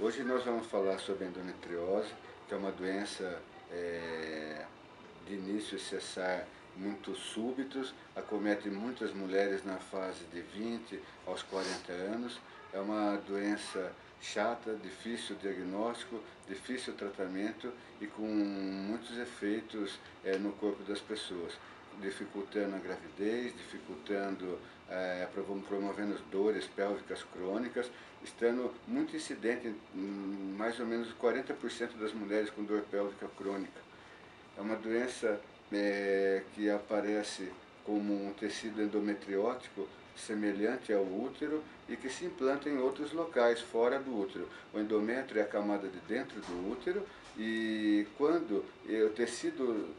Hoje nós vamos falar sobre endometriose, que é uma doença de início cessar muito súbitos, acomete muitas mulheres na fase de 20 aos 40 anos. É uma doença chata, difícil diagnóstico, difícil tratamento e com muitos efeitos no corpo das pessoas, dificultando a gravidez, dificultando, promovendo dores pélvicas crônicas, estando muito incidente em mais ou menos 40% das mulheres com dor pélvica crônica. É uma doença que aparece como um tecido endometriótico semelhante ao útero e que se implanta em outros locais fora do útero. O endométrio é a camada de dentro do útero e quando o tecido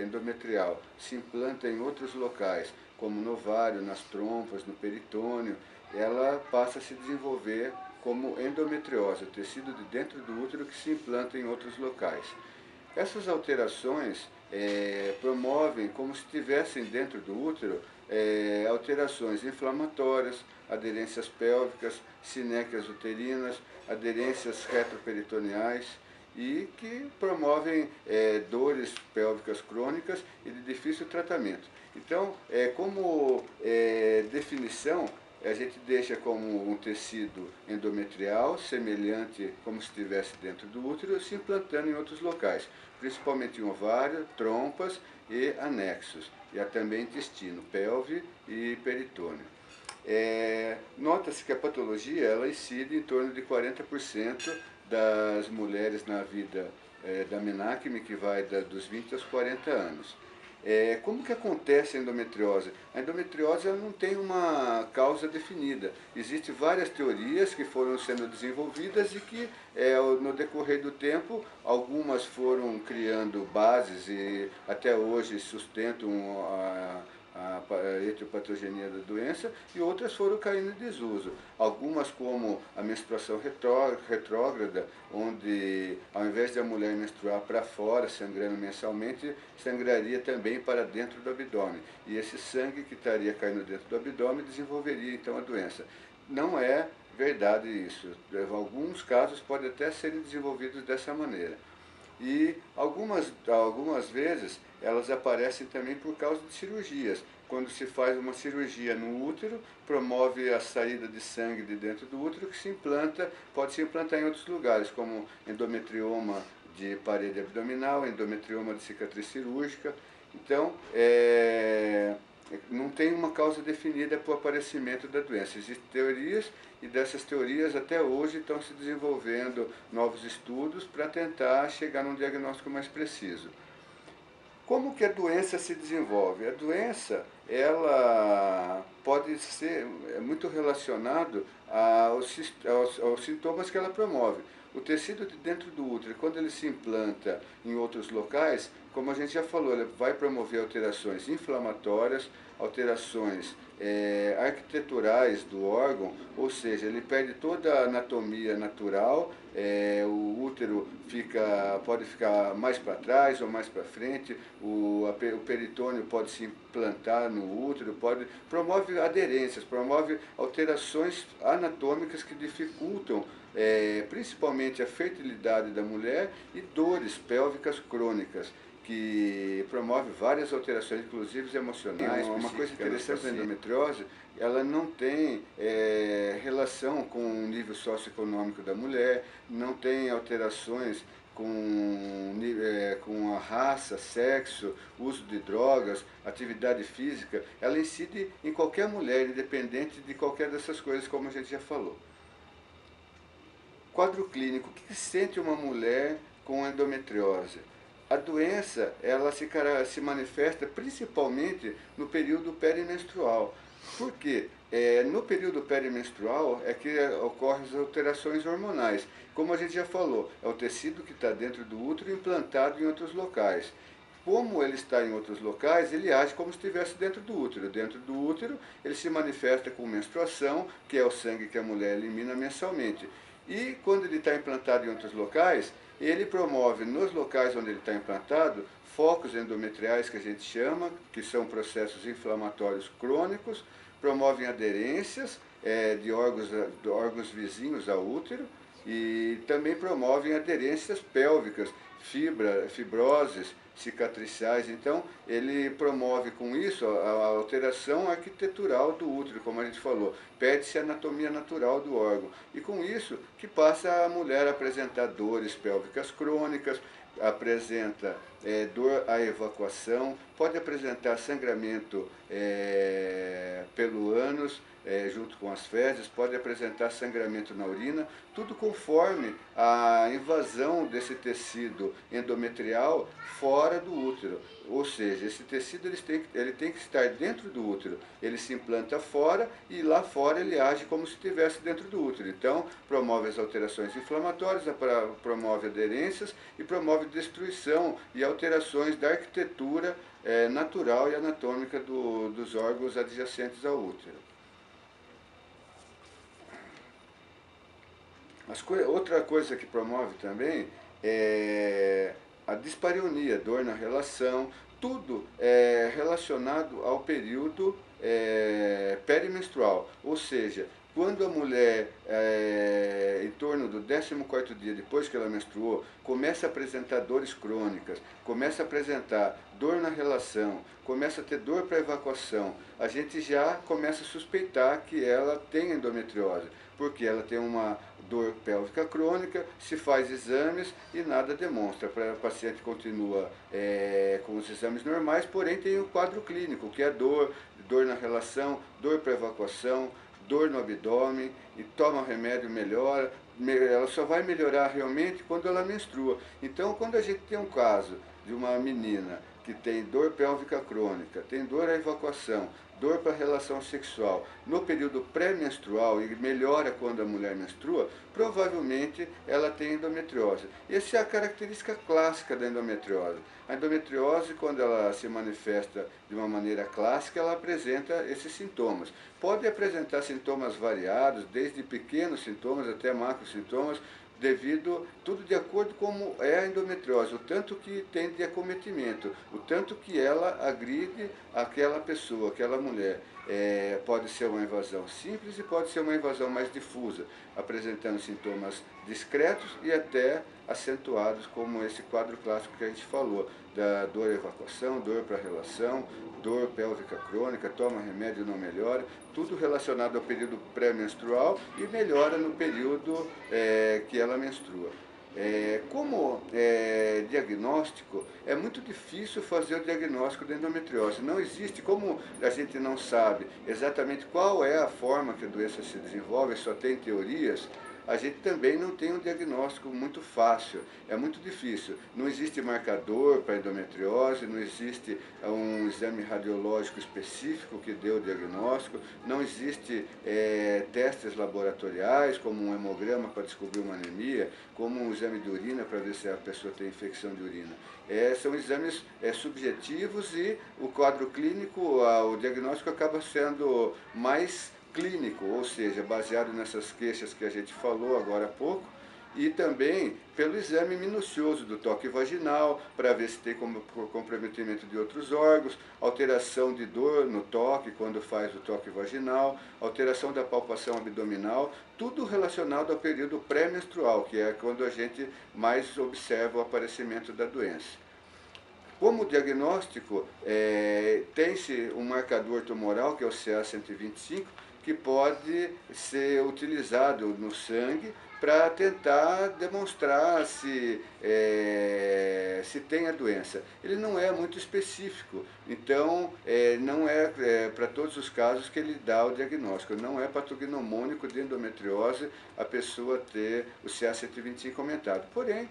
endometrial se implanta em outros locais, como no ovário, nas trompas, no peritônio, ela passa a se desenvolver como endometriose, o tecido de dentro do útero que se implanta em outros locais. Essas alterações promovem, como se estivessem dentro do útero, alterações inflamatórias, aderências pélvicas, sinéquias uterinas, aderências retroperitoneais e que promovem dores pélvicas crônicas e de difícil tratamento. Então, como definição, a gente deixa como um tecido endometrial, semelhante como se estivesse dentro do útero, se implantando em outros locais, principalmente em ovário, trompas e anexos, e há também intestino, pelve e peritônio. Nota-se que a patologia ela incide em torno de 40% das mulheres na vida da menacme, que vai dos 20 aos 40 anos. Como que acontece a endometriose? A endometriose ela não tem uma causa definida. Existem várias teorias que foram sendo desenvolvidas e que, no decorrer do tempo, algumas foram criando bases e até hoje sustentam a etiopatogenia da doença, e outras foram caindo em desuso. Algumas como a menstruação retrógrada, onde ao invés de a mulher menstruar para fora, sangrando mensalmente, sangraria também para dentro do abdômen. E esse sangue que estaria caindo dentro do abdômen desenvolveria então a doença. Não é verdade isso. Em alguns casos pode até serem desenvolvidos dessa maneira. E algumas vezes elas aparecem também por causa de cirurgias. Quando se faz uma cirurgia no útero, promove a saída de sangue de dentro do útero que se implanta, pode se implantar em outros lugares, como endometrioma de parede abdominal, endometrioma de cicatriz cirúrgica. Então, não tem uma causa definida para o aparecimento da doença. Existem teorias e dessas teorias até hoje estão se desenvolvendo novos estudos para tentar chegar num diagnóstico mais preciso. Como que a doença se desenvolve? A doença, ela pode ser muito relacionado aos sintomas que ela promove. O tecido de dentro do útero, quando ele se implanta em outros locais, como a gente já falou, ele vai promover alterações inflamatórias, alterações arquiteturais do órgão, ou seja, ele perde toda a anatomia natural, o útero pode ficar mais para trás ou mais para frente, o peritônio pode se implantar no útero, promove aderências, promove alterações anatômicas que dificultam principalmente a fertilidade da mulher e dores pélvicas crônicas, que promove várias alterações, inclusive emocionais. Uma coisa interessante da endometriose, ela não tem relação com o nível socioeconômico da mulher, não tem alterações com a raça, sexo, uso de drogas, atividade física. Ela incide em qualquer mulher, independente de qualquer dessas coisas, como a gente já falou. Quadro clínico, o que sente uma mulher com endometriose? A doença ela se manifesta principalmente no período perimenstrual. Por quê? No período perimenstrual é que ocorrem as alterações hormonais. Como a gente já falou, é o tecido que está dentro do útero implantado em outros locais. Como ele está em outros locais, ele age como se estivesse dentro do útero. Dentro do útero, ele se manifesta com menstruação, que é o sangue que a mulher elimina mensalmente. E quando ele está implantado em outros locais, ele promove nos locais onde ele está implantado focos endometriais, que a gente chama, que são processos inflamatórios crônicos, promovem aderências de órgãos vizinhos ao útero e também promovem aderências pélvicas, fibroses cicatriciais. Então, ele promove com isso a alteração arquitetural do útero, como a gente falou. Perde-se a anatomia natural do órgão. E com isso que passa a mulher a apresentar dores pélvicas crônicas, apresenta dor à evacuação, pode apresentar sangramento pelo ânus, junto com as fezes, pode apresentar sangramento na urina, tudo conforme a invasão desse tecido endometrial fora do útero. Ou seja, esse tecido ele tem que estar dentro do útero, ele se implanta fora e lá fora ele age como se estivesse dentro do útero. Então, promove as alterações inflamatórias, promove aderências e promove destruição e alterações da arquitetura natural e anatômica dos órgãos adjacentes ao útero. Outra coisa que promove também é a dispareunia, dor na relação, tudo é relacionado ao período perimenstrual, ou seja, quando a mulher, em torno do 14º dia depois que ela menstruou, começa a apresentar dores crônicas, começa a apresentar dor na relação, começa a ter dor para evacuação, a gente já começa a suspeitar que ela tem endometriose, porque ela tem uma dor pélvica crônica, se faz exames e nada demonstra. A paciente continua com os exames normais, porém tem um quadro clínico, que é dor na relação, dor para evacuação, dor no abdômen, e toma remédio, melhora. Ela só vai melhorar realmente quando ela menstrua. Então, quando a gente tem um caso de uma menina que tem dor pélvica crônica, tem dor à evacuação, dor para a relação sexual, no período pré-menstrual e melhora quando a mulher menstrua, provavelmente ela tem endometriose. Essa é a característica clássica da endometriose. A endometriose, quando ela se manifesta de uma maneira clássica, ela apresenta esses sintomas. Pode apresentar sintomas variados, desde pequenos sintomas até macros sintomas, tudo de acordo com como é a endometriose, o tanto que tem de acometimento, o tanto que ela agride aquela pessoa, aquela mulher. Pode ser uma invasão simples e pode ser uma invasão mais difusa, apresentando sintomas discretos e até acentuados, como esse quadro clássico que a gente falou, da dor à evacuação, dor para a relação, dor pélvica crônica, toma remédio e não melhora, tudo relacionado ao período pré-menstrual e melhora no período que ela menstrua. Como diagnóstico, é muito difícil fazer o diagnóstico da endometriose. Não existe, como a gente não sabe exatamente qual é a forma que a doença se desenvolve, só tem teorias, a gente também não tem um diagnóstico muito fácil, é muito difícil. Não existe marcador para endometriose, não existe um exame radiológico específico que dê o diagnóstico, não existe testes laboratoriais, como um hemograma para descobrir uma anemia, como um exame de urina para ver se a pessoa tem infecção de urina. São exames subjetivos e o quadro clínico, o diagnóstico acaba sendo mais clínico, ou seja, baseado nessas queixas que a gente falou agora há pouco, e também pelo exame minucioso do toque vaginal, para ver se tem comprometimento de outros órgãos, alteração de dor no toque, quando faz o toque vaginal, alteração da palpação abdominal, tudo relacionado ao período pré-menstrual, que é quando a gente mais observa o aparecimento da doença. Como diagnóstico, tem-se um marcador tumoral, que é o CA-125, que pode ser utilizado no sangue para tentar demonstrar se tem a doença. Ele não é muito específico, então não é para todos os casos que ele dá o diagnóstico. Não é patognomônico de endometriose a pessoa ter o CA-125 aumentado. Porém,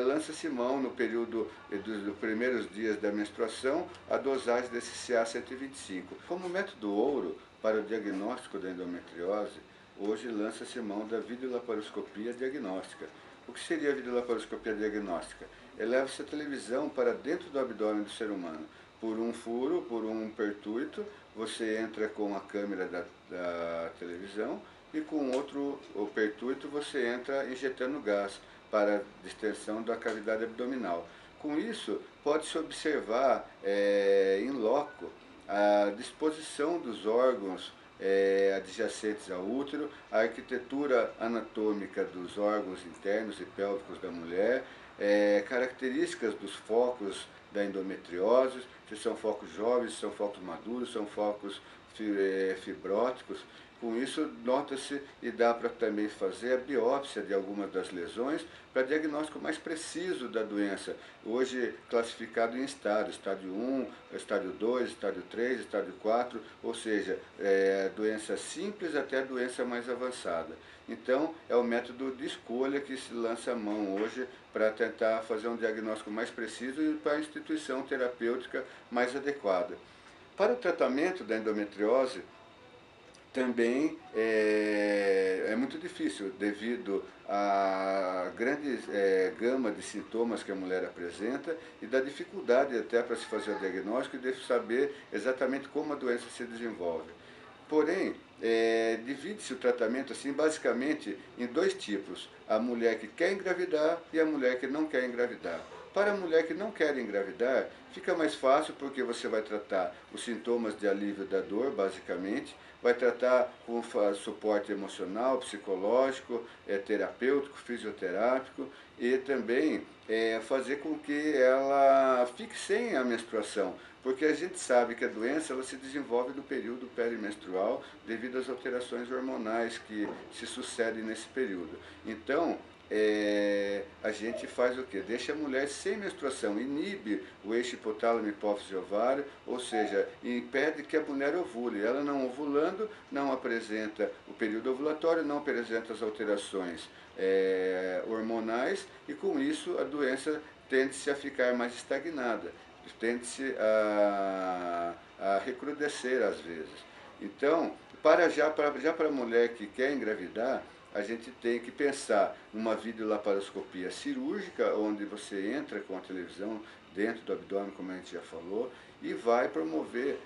lança-se mão no período dos primeiros dias da menstruação a dosagem desse CA-125. Como método ouro para o diagnóstico da endometriose, hoje lança-se mão da videolaparoscopia diagnóstica. O que seria a videolaparoscopia diagnóstica? Eleva-se a televisão para dentro do abdômen do ser humano. Por um furo, por um pertúito, você entra com a câmera da televisão e com o pertúito você entra injetando gás para a distensão da cavidade abdominal. Com isso, pode-se observar em loco a disposição dos órgãos adjacentes ao útero, a arquitetura anatômica dos órgãos internos e pélvicos da mulher, características dos focos da endometriose, se são focos jovens, se são focos maduros, são focos fibróticos. Com isso, nota-se e dá para também fazer a biópsia de algumas das lesões para diagnóstico mais preciso da doença, hoje classificado em estádios, estádio 1, estádio 2, estádio 3, estádio 4, ou seja, doença simples até a doença mais avançada. Então, é o método de escolha que se lança a mão hoje para tentar fazer um diagnóstico mais preciso e para a instituição terapêutica mais adequada. Para o tratamento da endometriose, também é muito difícil devido à grande gama de sintomas que a mulher apresenta e da dificuldade até para se fazer o diagnóstico e de saber exatamente como a doença se desenvolve. Porém, divide-se o tratamento assim basicamente em dois tipos: a mulher que quer engravidar e a mulher que não quer engravidar. Para a mulher que não quer engravidar, fica mais fácil porque você vai tratar os sintomas de alívio da dor, basicamente, vai tratar com suporte emocional, psicológico, terapêutico, fisioterápico e também fazer com que ela fique sem a menstruação, porque a gente sabe que a doença ela se desenvolve no período perimenstrual devido às alterações hormonais que se sucedem nesse período. Então, a gente faz o quê? Deixa a mulher sem menstruação, inibe o eixo hipotálamo, hipófise e ovário, ou seja, impede que a mulher ovule. Ela não ovulando, não apresenta o período ovulatório, não apresenta as alterações hormonais e com isso a doença tende-se a ficar mais estagnada, tende-se a recrudescer às vezes. Então, já para a mulher que quer engravidar, a gente tem que pensar numa videolaparoscopia cirúrgica, onde você entra com a televisão dentro do abdômen, como a gente já falou, e vai promover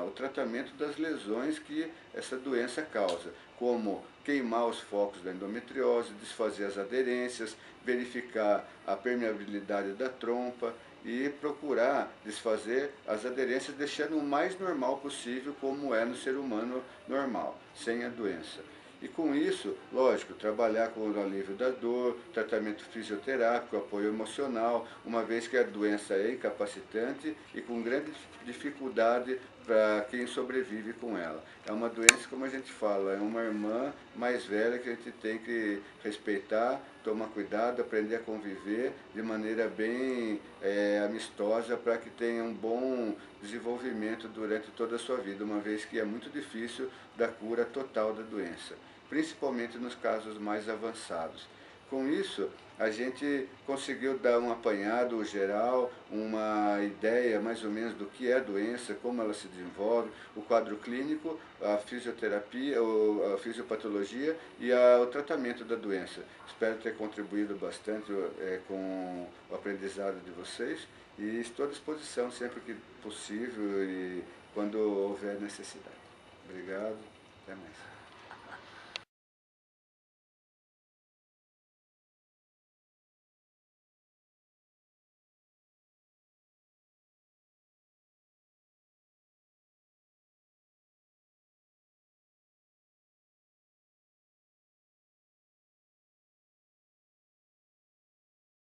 o tratamento das lesões que essa doença causa, como queimar os focos da endometriose, desfazer as aderências, verificar a permeabilidade da trompa e procurar desfazer as aderências, deixando o mais normal possível, como é no ser humano normal, sem a doença. E com isso, lógico, trabalhar com o alívio da dor, tratamento fisioterápico, apoio emocional, uma vez que a doença é incapacitante e com grande dificuldade para quem sobrevive com ela. É uma doença, como a gente fala, é uma irmã mais velha que a gente tem que respeitar, tomar cuidado, aprender a conviver de maneira bem amistosa para que tenha um bom desenvolvimento durante toda a sua vida, uma vez que é muito difícil da cura total da doença, principalmente nos casos mais avançados. Com isso, a gente conseguiu dar um apanhado geral, uma ideia mais ou menos do que é a doença, como ela se desenvolve, o quadro clínico, a fisioterapia, a fisiopatologia e o tratamento da doença. Espero ter contribuído bastante com o aprendizado de vocês e estou à disposição sempre que possível e quando houver necessidade. Obrigado, até mais.